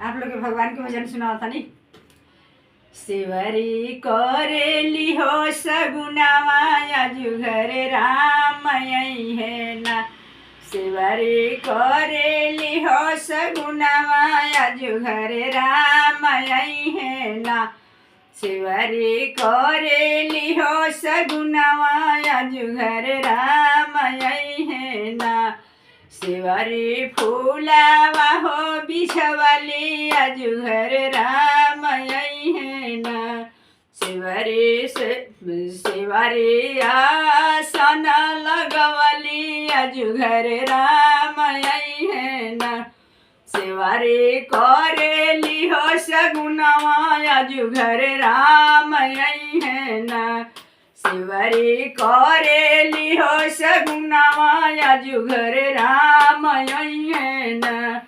आप लोग के भगवान के भजन सुनाओ था नहीं। शिवरी करेली हो सगुनावा आजू घरे राम आई है ना। शिवरी करेली हो सगुनावा आजू घरे राम आई है ना। शिवरी करेली हो सगुनावा आजू घरे राम आई है ना। शिवरी फूलावा हो बिछवली आजू घरे राम आई है ना। शिवरी आसन लगवली आजू घरे राम आई है ना। शिवरी करेली हो सगुनावा आजू घरे राम आई है ना। शिवरी करेली हो सगुनावा आजू घरे राम आई है ना।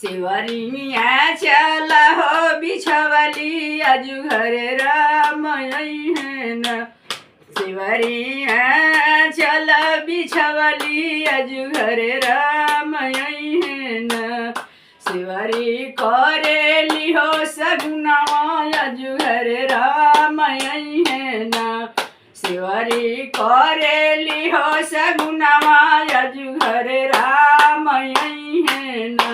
शिवरी मिया चल हो बिछवली आजू घरे राम आई है ना। शिवरी चल बिछवली आजू घरे राम आई है ना। शिवरी करेली हो सगुनावा आजू घरे राम आई है ना। शिवरी करेली हो सगुनावा आजू घरे राम आई है ना।